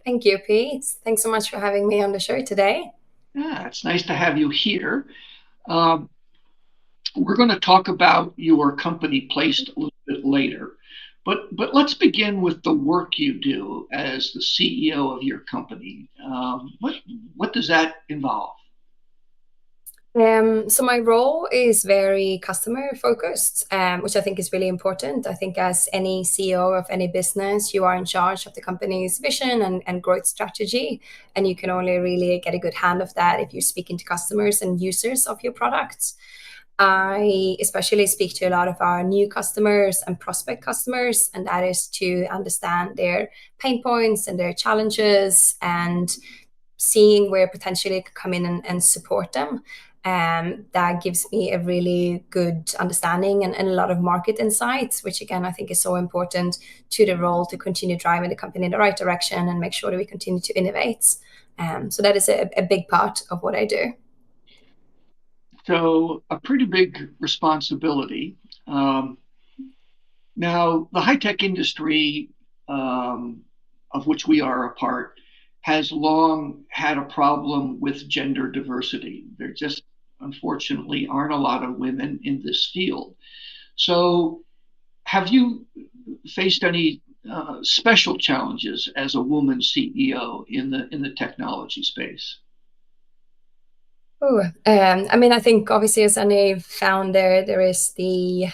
Thank you, Pete. Thanks so much for having me on the show today. Yeah, it's nice to have you here. Um, we're going to talk about your company Placed a little bit later, but let's begin with the work you do as the CEO of your company. What does that involve? So my role is very customer focused, which I think is really important. I think as any CEO of any business, you are in charge of the company's vision and growth strategy, and you can only really get a good hand of that if you're speaking to customers and users of your products. I especially speak to a lot of our new customers and prospect customers, and that is to understand their pain points and their challenges and seeing where potentially I could come in and support them. That gives me a really good understanding and a lot of market insights, which again, I think is so important to the role to continue driving the company in the right direction and make sure that we continue to innovate. So that is a big part of what I do. So, a pretty big responsibility. Um, Now, the high tech industry, of which we are a part, has long had a problem with gender diversity. There just unfortunately aren't a lot of women in this field. So, have you faced any special challenges as a woman CEO in the technology space? Oh, I mean, I think obviously as any founder, there is the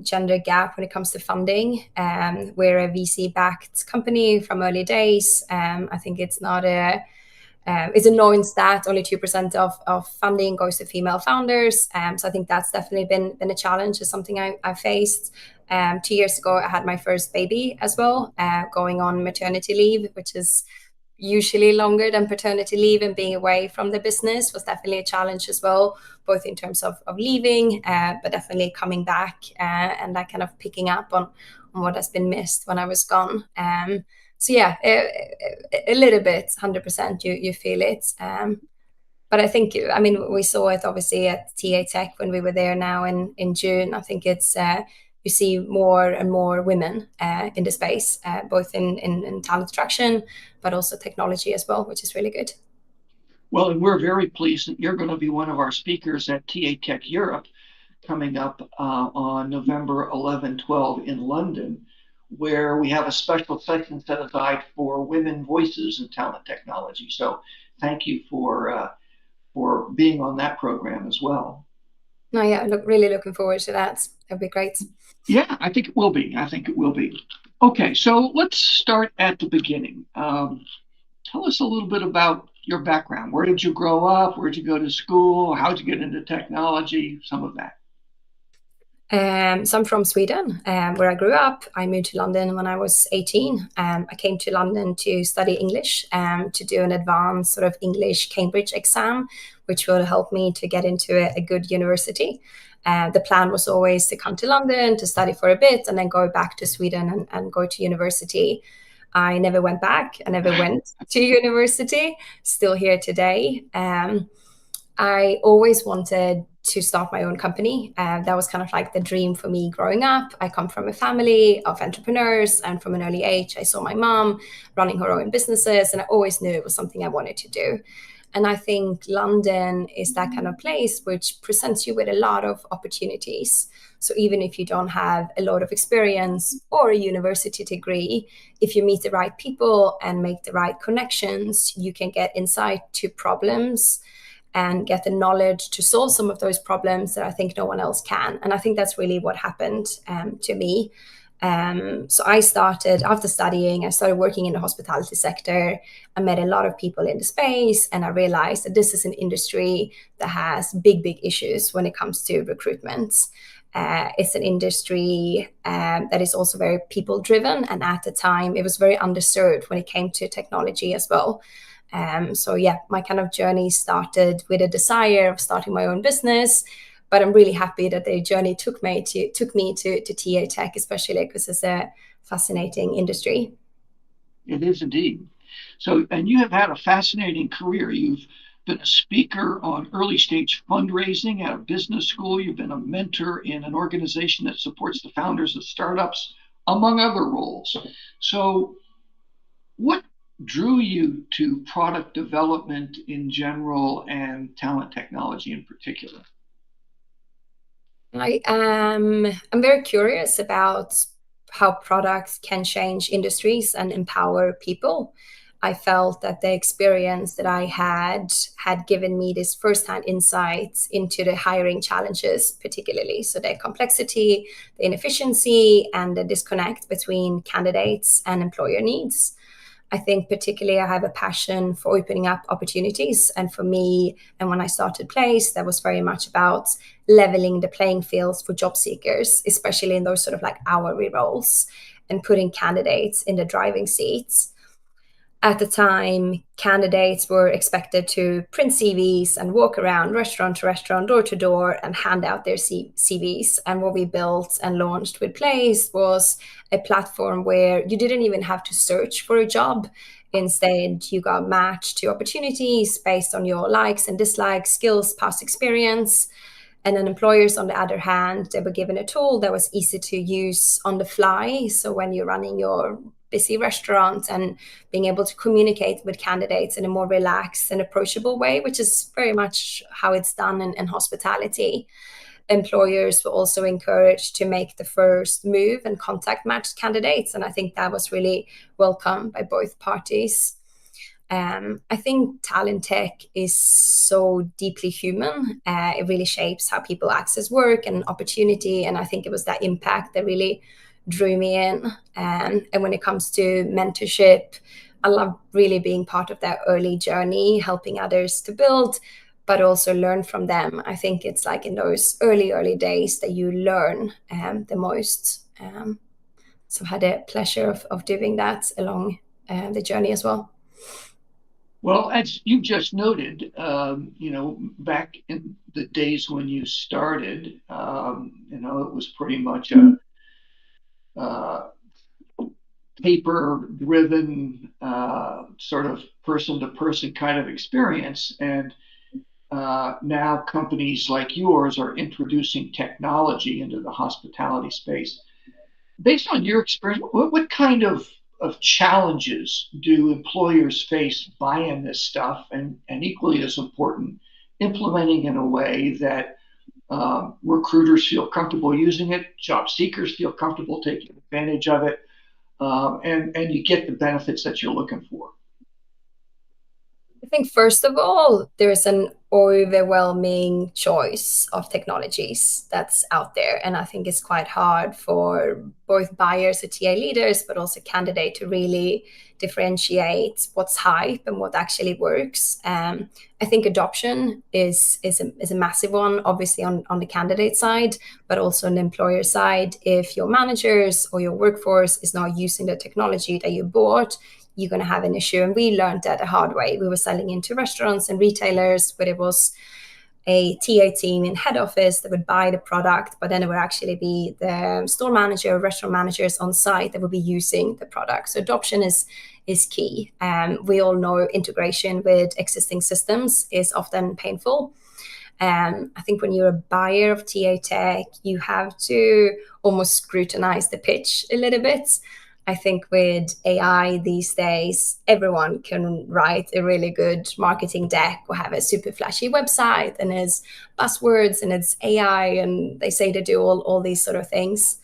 gender gap when it comes to funding. We're a VC-backed company from early days. I think it's not a it's a known stat. Only 2% of funding goes to female founders. So I think that's definitely been a challenge. Is something I faced. 2 years ago, I had my first baby as well, going on maternity leave, which is usually longer than paternity leave, and being away from the business was definitely a challenge as well, both in terms of leaving, but definitely coming back and that kind of picking up on what has been missed when I was gone. So yeah, a little bit, 100%, you feel it. But I think, I mean, we saw it obviously at TAtech when we were there now in June. I think it's you see more and more women in the space, both in talent attraction, but also technology as well, which is really good. Well, and we're very pleased that you're going to be one of our speakers at TA Tech Europe coming up on November 11, 12 in London, where we have a special session set aside for women voices in talent technology. So thank you for being on that program as well. No, yeah, really looking forward to that. That'd be great. Yeah, I think it will be. I think it will be. Okay, so let's start at the beginning. Tell us a little bit about your background. Where did you grow up? Where did you go to school? How did you get into technology? Some of that. So I'm from Sweden, where I grew up. I moved to London when I was 18. I came to London to study English, to do an advanced sort of English Cambridge exam, which will help me to get into a good university. The plan was always to come to London to study for a bit and then go back to Sweden and go to university. I never went back. I never went to university. Still here today. I always wanted to start my own company. That was kind of like the dream for me growing up. I come from a family of entrepreneurs, and from an early age, I saw my mom running her own businesses, and I always knew it was something I wanted to do. And I think London is that kind of place which presents you with a lot of opportunities. So even if you don't have a lot of experience or a university degree, if you meet the right people and make the right connections, you can get insight to problems and get the knowledge to solve some of those problems that I think no one else can. And I think that's really what happened to me. So I started, after studying, I started working in the hospitality sector. I met a lot of people in the space, and I realized that this is an industry that has big issues when it comes to recruitment. It's an industry that is also very people driven. And at the time, it was very underserved when it came to technology as well. So yeah, my kind of journey started with a desire of starting my own business, but I'm really happy that the journey took me to TA Tech, especially because it's a fascinating industry. It is indeed. So, and you have had a fascinating career. You've been a speaker on early stage fundraising at a business school. You've been a mentor in an organization that supports the founders of startups, among other roles. So, what drew you to product development in general and talent technology in particular? I'm very curious about how products can change industries and empower people. I felt that the experience that I had given me this firsthand insights into the hiring challenges, particularly. So the complexity, the inefficiency, and the disconnect between candidates and employer needs. I think particularly I have a passion for opening up opportunities. And for me, and when I started Place, that was very much about leveling the playing fields for job seekers, especially in those sort of like hourly roles, and putting candidates in the driving seats. At the time, candidates were expected to print CVs and walk around restaurant to restaurant, door to door, and hand out their CVs. And what we built and launched with Place was a platform where you didn't even have to search for a job. Instead, you got matched to opportunities based on your likes and dislikes, skills, past experience. And then employers, on the other hand, they were given a tool that was easy to use on the fly. So when you're running your busy restaurant and being able to communicate with candidates in a more relaxed and approachable way, which is very much how it's done in hospitality. Employers were also encouraged to make the first move and contact matched candidates. And I think that was really welcome by both parties. I think talent tech is so deeply human. It really shapes how people access work and opportunity. And I think it was that impact that really drew me in. And when it comes to mentorship, I love really being part of that early journey, helping others to build, but also learn from them. I think it's like in those early days that you learn the most. So I had a pleasure of doing that along the journey as well. Well, as you just noted, back in the days when you started, it was pretty much a paper-driven sort of person-to-person kind of experience, and now companies like yours are introducing technology into the hospitality space. Based on your experience, what kind of challenges do employers face buying this stuff, and equally as important, implementing in a way that recruiters feel comfortable using it, job seekers feel comfortable taking advantage of it, and you get the benefits that you're looking for? I think first of all, there's an overwhelming choice of technologies that's out there. And I think it's quite hard for both buyers or TA leaders, but also candidate to really differentiate what's hype and what actually works. I think adoption is a massive one, obviously on the candidate side, but also on the employer side. If your managers or your workforce is not using the technology that you bought, you're going to have an issue. And we learned that the hard way. We were selling into restaurants and retailers, but it was a TA team in head office that would buy the product, but then it would actually be the store manager, restaurant managers on site that would be using the product. So adoption is key. We all know integration with existing systems is often painful. I think when you're a buyer of TAtech, you have to almost scrutinize the pitch a little bit. I think with AI these days, everyone can write a really good marketing deck or have a super flashy website and it's buzzwords and it's AI and they say to do all these sort of things.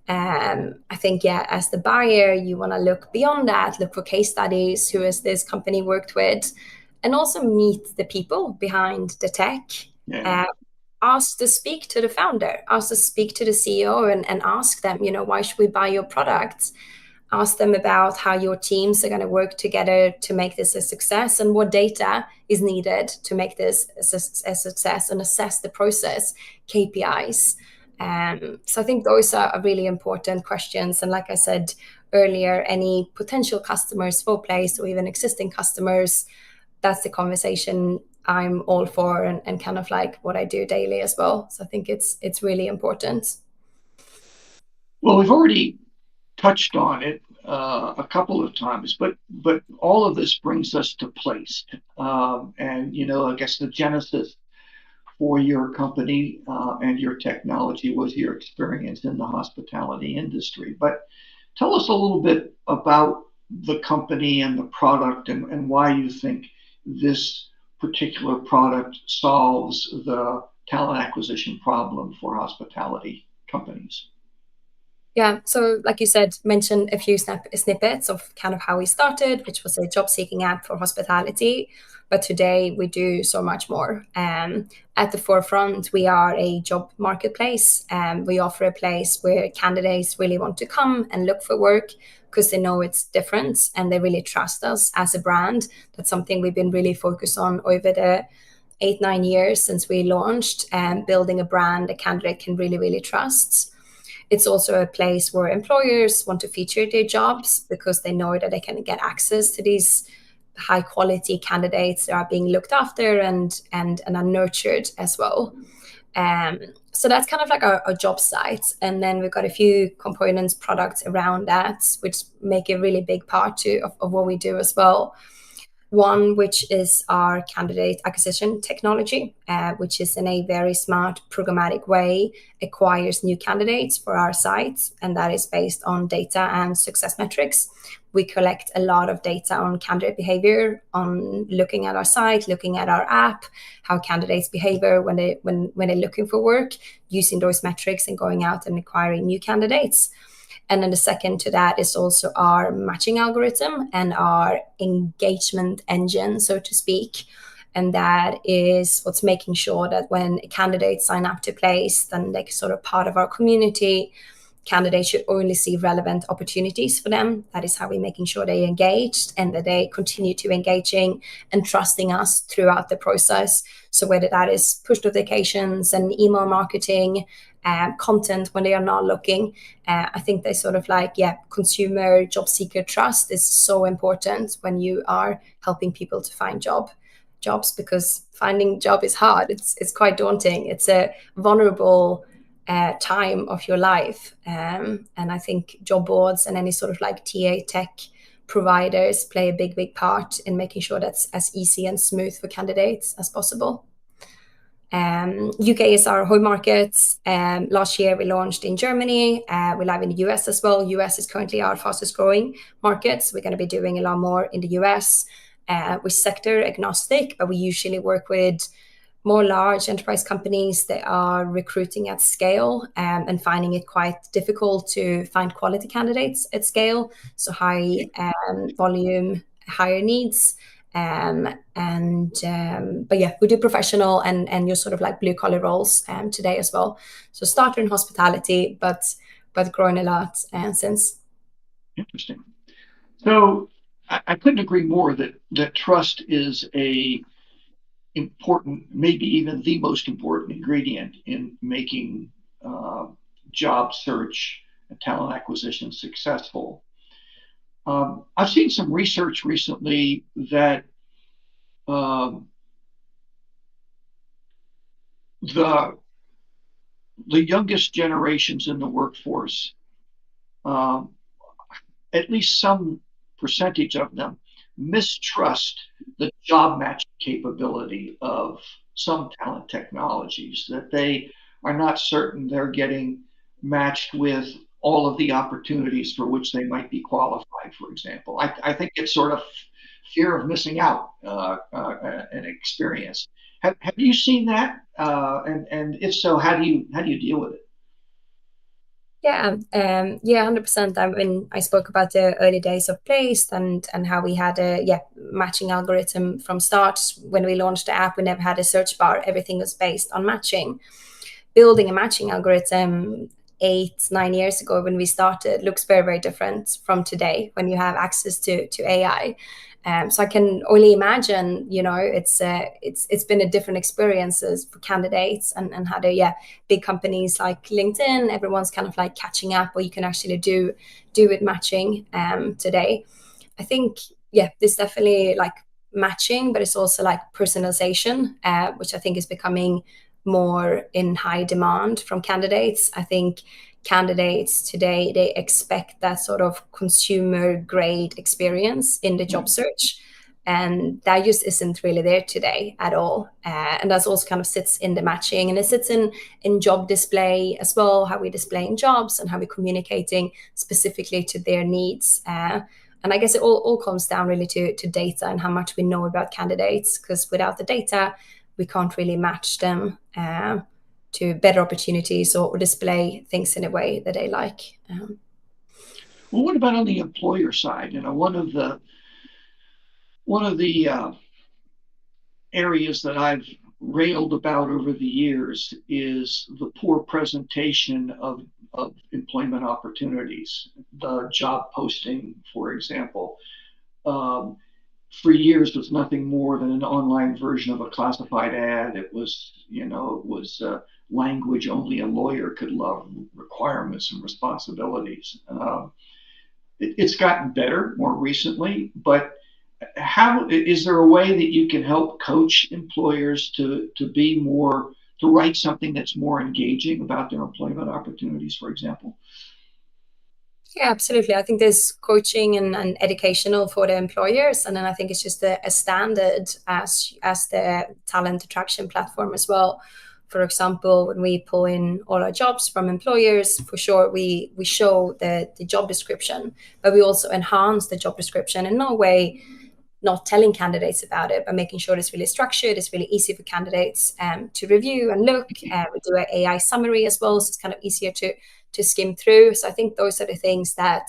I think, yeah, as the buyer, you want to look beyond that, look for case studies, who has this company worked with, and also meet the people behind the tech. Yeah. Ask to speak to the founder, ask to speak to the CEO and ask them, why should we buy your products? Ask them about how your teams are going to work together to make this a success and what data is needed to make this a success, and assess the process, KPIs. So I think those are really important questions. And like I said earlier, any potential customers for Place or even existing customers, that's the conversation I'm all for, and kind of like what I do daily as well. So I think it's really important. Well, we've already touched on it a couple of times, but all of this brings us to Place, and I guess the genesis for your company and your technology was your experience in the hospitality industry. But tell us a little bit about the company and the product, and why you think this particular product solves the talent acquisition problem for hospitality companies. Yeah, so like you said, mention a few snippets of kind of how we started, which was a job seeking app for hospitality. But today we do so much more. At the forefront, we are a job marketplace. We offer a place where candidates really want to come and look for work because they know it's different and they really trust us as a brand. That's something we've been really focused on over the 8, 9 years since we launched, building a brand a candidate can really, really trust. It's also a place where employers want to feature their jobs because they know that they can get access to these high quality candidates that are being looked after and are nurtured as well. Um, so that's kind of like our job site. And then we've got a few components, products around that, which make a really big part of what we do as well. One, which is our candidate acquisition technology, which is in a very smart programmatic way, acquires new candidates for our site. And that is based on data and success metrics. We collect a lot of data on candidate behavior, on looking at our site, looking at our app, how candidates behave when they're looking for work, using those metrics and going out and acquiring new candidates. And then the second to that is also our matching algorithm and our engagement engine, so to speak. And that is what's making sure that when candidates sign up to place, then they're sort of part of our community. Candidates should only see relevant opportunities for them. That is how we're making sure they're engaged and that they continue to engaging and trusting us throughout the process. So whether that is push notifications and email marketing, content when they are not looking, I think they sort of like, yeah, consumer job seeker trust is so important when you are helping people to find jobs, because finding job is hard. It's quite daunting. It's a vulnerable time of your life. And I think job boards and any sort of like TAtech providers play a big part in making sure that's as easy and smooth for candidates as possible. UK is our home market. Last year we launched in Germany. We're live in the US as well. US is currently our fastest growing market. So we're going to be doing a lot more in the US. We're sector agnostic, but we usually work with more large enterprise companies that are recruiting at scale, and finding it quite difficult to find quality candidates at scale. So high volume, higher needs. But yeah, we do professional and your sort of like blue collar roles today as well. So started in hospitality, but grown a lot since. Interesting. So I couldn't agree more that trust is a important, maybe even the most important ingredient in making job search and talent acquisition successful. I've seen some research recently that the youngest generations in the workforce, at least some percentage of them, mistrust the job matching capability of some talent technologies, that they are not certain they're getting matched with all of the opportunities for which they might be qualified, for example. I think it's sort of fear of missing out, an experience. Have you seen that? And if so, how do you deal with it? Yeah, 100%. I mean, I spoke about the early days of Place and how we had a matching algorithm from start. When we launched the app, we never had a search bar. Everything was based on matching. Building a matching algorithm 8, 9 years ago when we started looks very different from today when you have access to AI. So I can only imagine, it's been a different experiences for candidates and how big companies like LinkedIn, everyone's kind of like catching up where you can actually do it matching today. I think, there's definitely like matching, but it's also like personalization, which I think is becoming more in high demand from candidates. I think candidates today, they expect that sort of consumer grade experience in the job search. And that just isn't really there today at all. And that also kind of sits in the matching, and it sits in job display as well, how we're displaying jobs and how we're communicating specifically to their needs. And And I guess it all comes down really to data and how much we know about candidates, because without the data, we can't really match them to better opportunities or display things in a way that they like. Well, what about on the employer side? One of the areas that I've railed about over the years is the poor presentation of employment opportunities, the job posting, for example. Um, for years was nothing more than an online version of a classified ad. It was language only a lawyer could love, requirements and responsibilities. It's gotten better more recently, but how is there a way that you can help coach employers to be more to write something that's more engaging about their employment opportunities, for example? Yeah, absolutely. I think there's coaching and educational for the employers, and then I think it's just a standard as the talent attraction platform as well. For example, when we pull in all our jobs from employers, for sure we show the job description, but we also enhance the job description in no way not telling candidates about it, but making sure it's really structured, it's really easy for candidates to review and look. We do an AI summary as well, so it's kind of easier to skim through. So I think those are the things that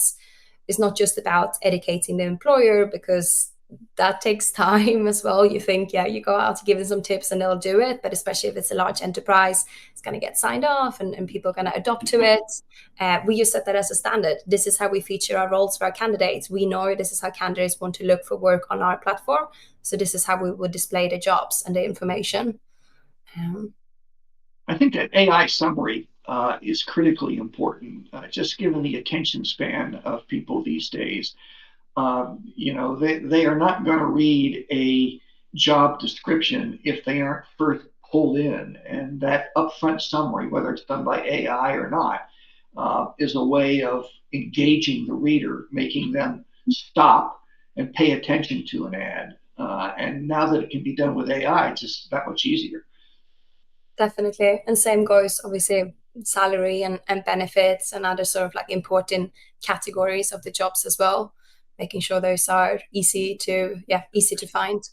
is not just about educating the employer, because that takes time as well. You think, yeah, you go out to give them some tips and they'll do it. But especially if it's a large enterprise, it's going to get signed off and people are going to adopt to it. We just set that as a standard. This is how we feature our roles for our candidates. We know this is how candidates want to look for work on our platform. So this is how we would display the jobs and the information. I think that AI summary is critically important, just given the attention span of people these days. They are not going to read a job description if they aren't first pulled in. And that upfront summary, whether it's done by AI or not, is a way of engaging the reader, making them stop and pay attention to an ad. And now that it can be done with AI, it's just that much easier. Definitely. And same goes, obviously, salary and benefits and other sort of like important categories of the jobs as well, making sure those are easy to find.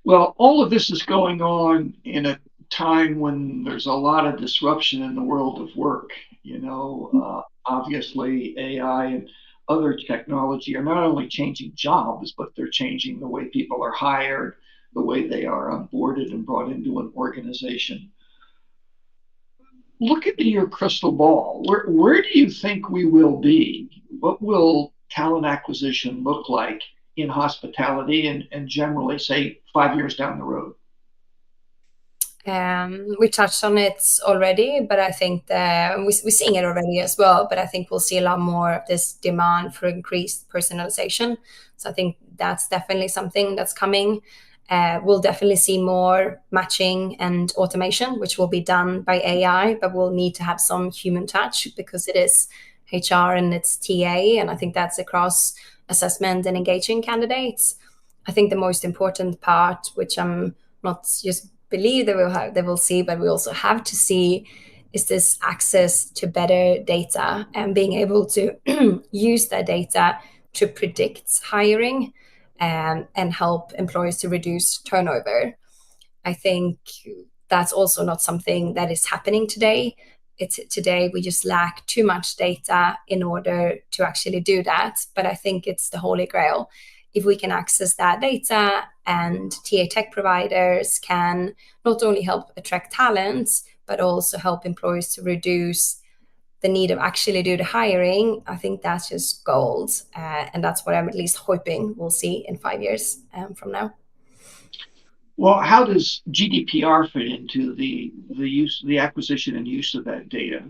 Well, all of this is going on in a time when there's a lot of disruption in the world of work. Obviously, AI and other technology are not only changing jobs, but they're changing the way people are hired, the way they are onboarded and brought into an organization. Look into your crystal ball. Where do you think we will be? What will talent acquisition look like in hospitality and generally, say, 5 years down the road? We touched on it already, but I think we're seeing it already as well. But I think we'll see a lot more of this demand for increased personalization. So I think that's definitely something that's coming. We'll definitely see more matching and automation, which will be done by AI, but we'll need to have some human touch because it is HR and it's TA. And I think that's across assessment and engaging candidates. I think the most important part, which I'm not just believe they will see, but we also have to see, is this access to better data and being able to use that data to predict hiring and help employers to reduce turnover. I think that's also not something that is happening today. Today we just lack too much data in order to actually do that. But I think it's the holy grail. If we can access that data and TA tech providers can not only help attract talents, but also help employers to reduce the need of actually do the hiring, I think that's just gold. And that's what I'm at least hoping we'll see in 5 years from now. Well, how does GDPR fit into the acquisition and use of that data?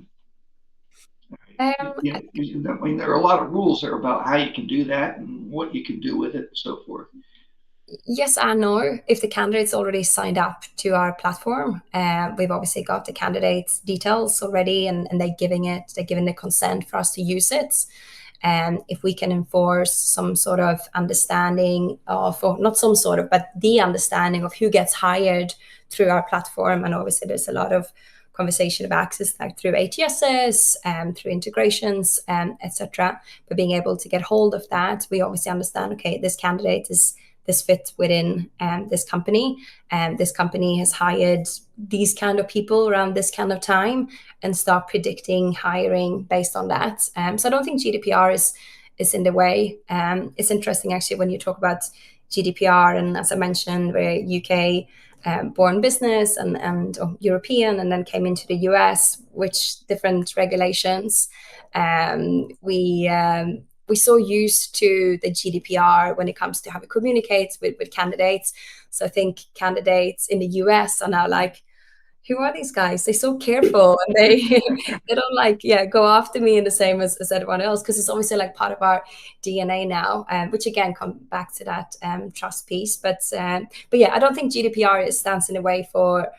I mean, there are a lot of rules there about how you can do that and what you can do with it and so forth. Yes and no. If the candidate's already signed up to our platform, we've obviously got the candidate's details already, and they're giving the consent for us to use it. And if we can enforce some sort of understanding of, or not some sort of, but the understanding of who gets hired through our platform, and obviously there's a lot of conversation of access, like through ATSs, through integrations, etc. But being able to get hold of that, we obviously understand, okay, this candidate is this fit within this company, and this company has hired these kind of people around this kind of time, and start predicting hiring based on that. So I don't think GDPR is in the way. It's interesting actually when you talk about GDPR, and as I mentioned, we're UK born business and European, and then came into the US, which different regulations. We so used to the GDPR when it comes to how we communicate with candidates. So I think candidates in the US are now like, who are these guys? They're so careful, and they they don't like go after me in the same as everyone else, because it's obviously like part of our DNA now, which again come back to that trust piece. But yeah, I don't think GDPR stands in the way for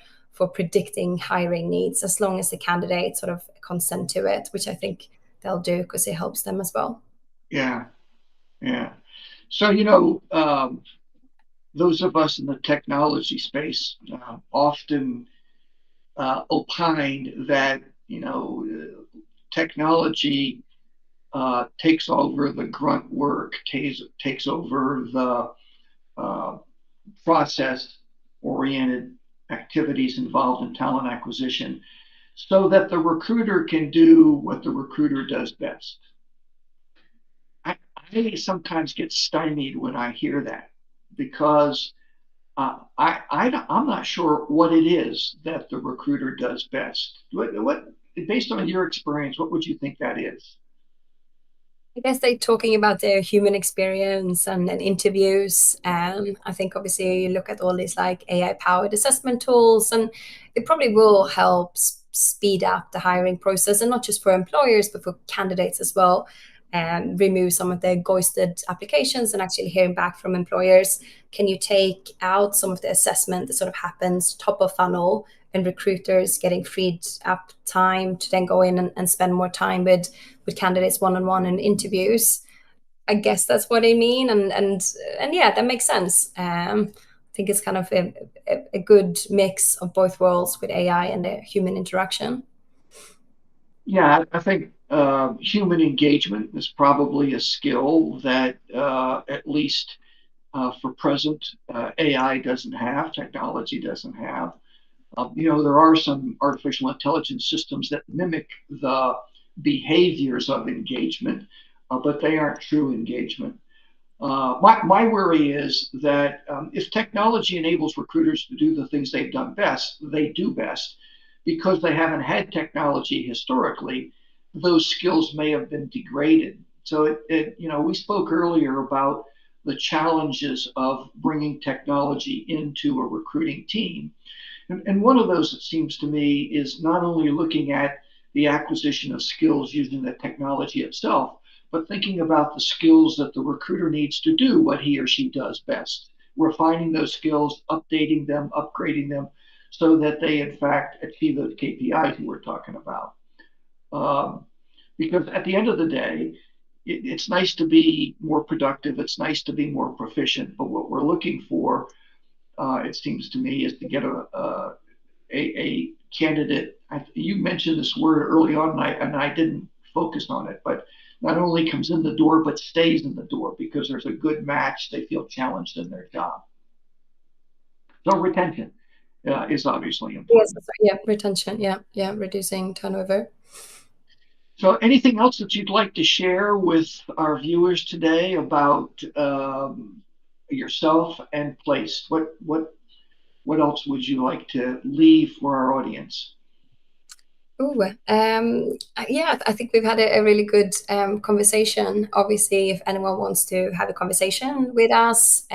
predicting hiring needs, as long as the candidate sort of consent to it, which I think they'll do because it helps them as well. Yeah, yeah. So, those of us in the technology space often opined that, technology takes over the grunt work, takes over the uh, process oriented activities involved in talent acquisition so that the recruiter can do what the recruiter does best. I sometimes get stymied when I hear that because I'm not sure what it is that the recruiter does best. Based on your experience, what would you think that is? I guess they're talking about their human experience and interviews. I think obviously you look at all these like AI powered assessment tools, and it probably will help speed up the hiring process, and not just for employers, but for candidates as well. And remove some of the ghosted applications and actually hearing back from employers. Can you take out some of the assessment that sort of happens top of funnel, and recruiters getting freed up time to then go in and spend more time with candidates one-on-one in interviews? I guess that's what I mean, and yeah, that makes sense. I think it's kind of a good mix of both worlds with AI and the human interaction. Yeah, I think human engagement is probably a skill that, at least for present, AI doesn't have, technology doesn't have. There are some artificial intelligence systems that mimic the behaviors of engagement, but they aren't true engagement. My worry is that if technology enables recruiters to do the things they've done best, they do best because they haven't had technology historically. Those skills may have been degraded. So we spoke earlier about the challenges of bringing technology into a recruiting team. And one of those, it seems to me, is not only looking at the acquisition of skills using the technology itself, but thinking about the skills that the recruiter needs to do what he or she does best, refining those skills, updating them, upgrading them, so that they, in fact, achieve those KPIs we were talking about. Because at the end of the day, it's nice to be more productive, it's nice to be more proficient, but what we're looking for, it seems to me, is to get a candidate. You mentioned this word early on, and I didn't focus on it, but not only comes in the door, but stays in the door because there's a good match. They feel challenged in their job. So retention is obviously Yes, important. yeah, retention, yeah, reducing turnover. So anything else that you'd like to share with our viewers today about yourself and Place? What else would you like to leave for our audience? Ooh, yeah, I think we've had a really good conversation. Obviously, if anyone wants to have a conversation with us,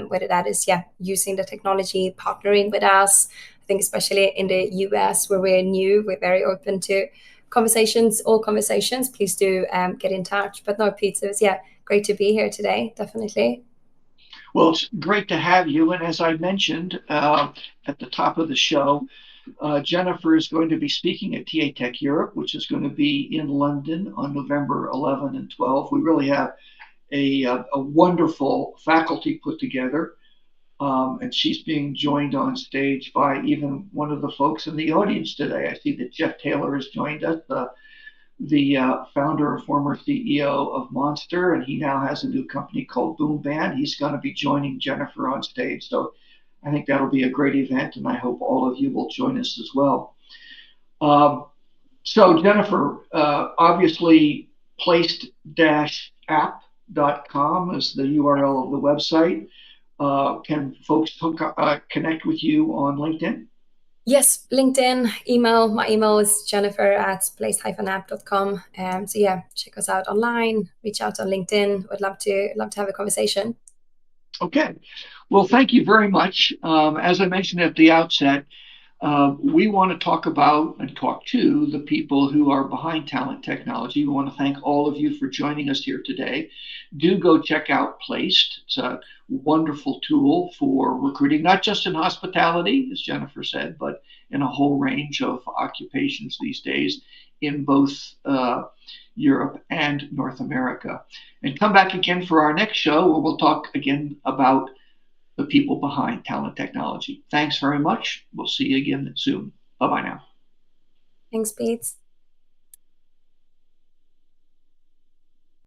whether that is, yeah, using the technology, partnering with us, I think especially in the US where we're new, we're very open to conversations, all conversations. Please do get in touch. But no, Peter, it was, yeah, great to be here today, definitely. Well, it's great to have you. And as I mentioned at the top of the show, Jennifer is going to be speaking at TAtech Europe, which is going to be in London on November 11 and 12. We really have a wonderful faculty put together. And she's being joined on stage by even one of the folks in the audience today. I see that Jeff Taylor has joined us, the founder and former CEO of Monster, and he now has a new company called Boom Band. He's going to be joining Jennifer on stage. So I think that'll be a great event, and I hope all of you will join us as well. So Jennifer, obviously placed-app.com is the URL of the website. Can folks connect with you on LinkedIn? Yes, LinkedIn, email. My email is jennifer@place-app.com. So yeah, check us out online, reach out on LinkedIn. Would love to have a conversation. Okay. Well, thank you very much. As I mentioned at the outset, we want to talk about and talk to the people who are behind talent technology. We want to thank all of you for joining us here today. Do go check out Placed. It's a wonderful tool for recruiting, not just in hospitality, as Jennifer said, but in a whole range of occupations these days in both Europe and North America. And come back again for our next show where we'll talk again about the people behind talent technology. Thanks very much. We'll see you again soon. Bye-bye now. Thanks, Pete.